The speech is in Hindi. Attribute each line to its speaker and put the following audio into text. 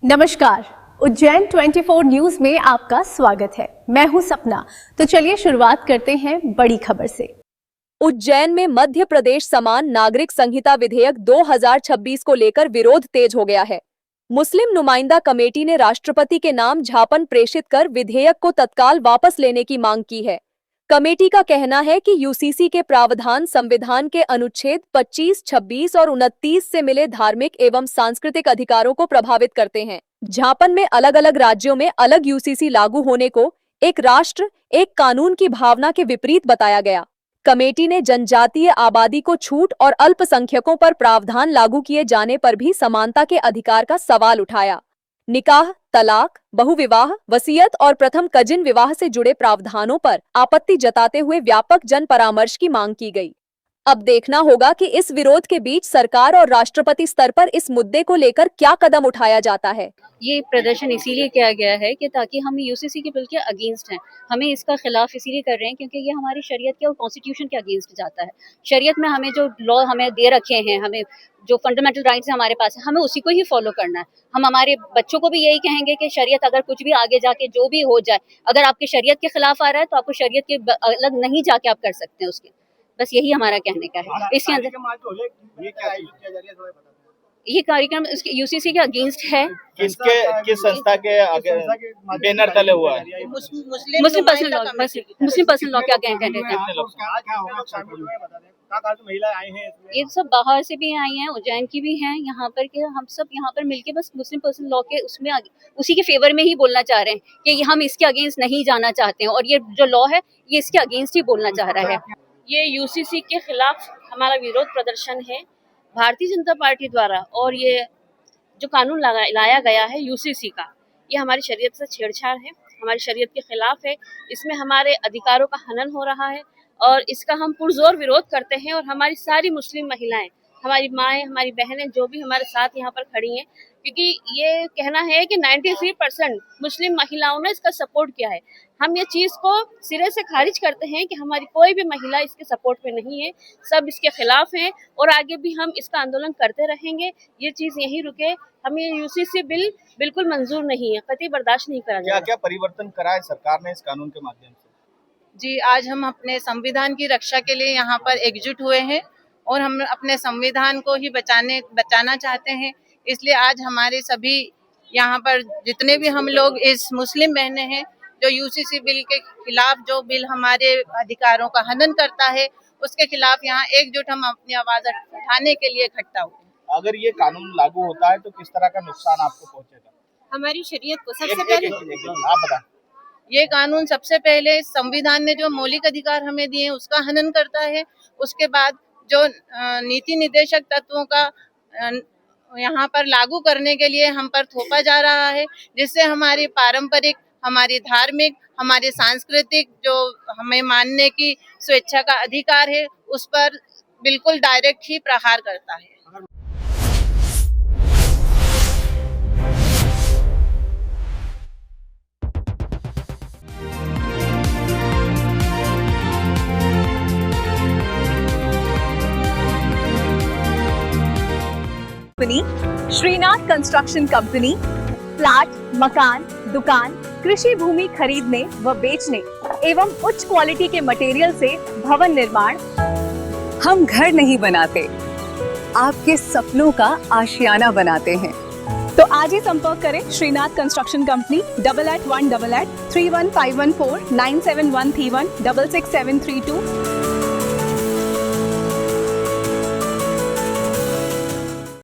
Speaker 1: नमस्कार, उज्जैन 24 न्यूज में आपका स्वागत है। मैं हूं सपना। तो चलिए शुरुआत करते हैं बड़ी खबर से।
Speaker 2: उज्जैन में मध्य प्रदेश समान नागरिक संहिता विधेयक 2026 को लेकर विरोध तेज हो गया है। मुस्लिम नुमाइंदा कमेटी ने राष्ट्रपति के नाम झापन प्रेषित कर विधेयक को तत्काल वापस लेने की मांग की है। कमेटी का कहना है कि यूसीसी के प्रावधान संविधान के अनुच्छेद 25, 26 और 29 से मिले धार्मिक एवं सांस्कृतिक अधिकारों को प्रभावित करते हैं। झापन में अलग अलग राज्यों में अलग यूसीसी लागू होने को एक राष्ट्र एक कानून की भावना के विपरीत बताया गया। कमेटी ने जनजातीय आबादी को छूट और अल्पसंख्यकों पर प्रावधान लागू किए जाने पर भी समानता के अधिकार का सवाल उठाया। निकाह, तलाक, बहुविवाह, वसीयत और प्रथम कजिन विवाह से जुड़े प्रावधानों पर आपत्ति जताते हुए व्यापक जन परामर्श की मांग की गई। अब देखना होगा कि इस विरोध के बीच सरकार और राष्ट्रपति स्तर पर इस मुद्दे को लेकर क्या कदम उठाया जाता है।
Speaker 3: ये प्रदर्शन इसीलिए किया गया है कि ताकि हम यूसीसी के बिल के अगेंस्ट हैं, हमें इसका खिलाफ इसीलिए कर रहे हैं क्योंकि ये हमारी शरीयत के और कॉन्स्टिट्यूशन के अगेंस्ट जाता है। शरीयत में हमें जो लॉ हमें दे रखे हैं, हमें जो फंडामेंटल राइट्स हमारे पास है, हमें उसी को ही फॉलो करना है। हम हमारे बच्चों को भी यही कहेंगे कि शरीयत अगर कुछ भी आगे जाके जो भी हो जाए, अगर आपके शरीयत के खिलाफ आ रहा है तो आपको शरीयत के अलग नहीं जाके आप कर सकते हैं उसके। बस यही हमारा कहने का है। इसके अंदर ये कार्यक्रम यूसीसी के अगेंस्ट है।
Speaker 4: किस संस्था के बैनर तले हुआ है?
Speaker 3: मुस्लिम पर्सनल लॉ क्या कहते हैं। ये सब बाहर से भी आई हैं, उज्जैन की भी हैं यहाँ पर, कि हम सब यहाँ पर मिलके बस मुस्लिम पर्सनल लॉ के उसमें उसी के फेवर में ही बोलना चाह रहे हैं कि हम इसके अगेंस्ट नहीं जाना चाहते हैं और ये जो लॉ है ये इसके अगेंस्ट ही बोलना चाह रहा है। ये यूसीसी के खिलाफ हमारा विरोध प्रदर्शन है भारतीय जनता पार्टी द्वारा, और ये जो कानून लाया गया है यूसीसी का, ये हमारी शरीयत से छेड़छाड़ है, हमारी शरीयत के खिलाफ है। इसमें हमारे अधिकारों का हनन हो रहा है और इसका हम पुरजोर विरोध करते हैं। और हमारी सारी मुस्लिम महिलाएं, हमारी माएँ, हमारी बहनें जो भी हमारे साथ यहाँ पर खड़ी हैं, क्योंकि ये कहना है कि 93% मुस्लिम महिलाओं ने इसका सपोर्ट किया है। हम ये चीज़ को सिरे से खारिज करते हैं कि हमारी कोई भी महिला इसके सपोर्ट में नहीं है, सब इसके खिलाफ हैं और आगे भी हम इसका आंदोलन करते रहेंगे। ये चीज़ यहीं रुके, हमें यूसीसी बिल बिल्कुल मंजूर नहीं है, कतई बर्दाश्त नहीं करा जाएगा।
Speaker 4: क्या परिवर्तन करा है सरकार ने इस कानून के माध्यम से?
Speaker 5: जी, आज हम अपने संविधान की रक्षा के लिए यहाँ पर एकजुट हुए हैं और हम अपने संविधान को ही बचाना चाहते हैं। इसलिए आज हमारे सभी यहाँ पर जितने भी हम लोग इस मुस्लिम बहनें हैं जो यूसीसी बिल के खिलाफ, जो बिल हमारे अधिकारों का हनन करता है, उसके खिलाफ यहाँ एकजुट हम अपनी आवाज उठाने के लिए इकट्ठा हुए।
Speaker 4: अगर ये कानून लागू होता है तो किस तरह का नुकसान आपको पहुँचेगा?
Speaker 5: हमारी शरीयत को सबसे पहले
Speaker 4: आप बताएं।
Speaker 5: ये कानून सबसे पहले संविधान ने जो मौलिक अधिकार हमें दिए हैं उसका हनन करता है। उसके बाद जो नीति निर्देशक तत्वों का यहाँ पर लागू करने के लिए हम पर थोपा जा रहा है, जिससे हमारी पारंपरिक, हमारी धार्मिक, हमारी सांस्कृतिक जो हमें मानने की स्वेच्छा का अधिकार है उस पर बिल्कुल डायरेक्ट ही प्रहार करता है।
Speaker 1: श्रीनाथ कंस्ट्रक्शन कंपनी फ्लैट, मकान, दुकान, कृषि भूमि खरीदने व बेचने एवं उच्च क्वालिटी के मटेरियल से भवन निर्माण।
Speaker 6: हम घर नहीं बनाते, आपके सपनों का आशियाना बनाते हैं।
Speaker 1: तो आज ही संपर्क करें श्रीनाथ कंस्ट्रक्शन कंपनी 881888 31514 97131 66732।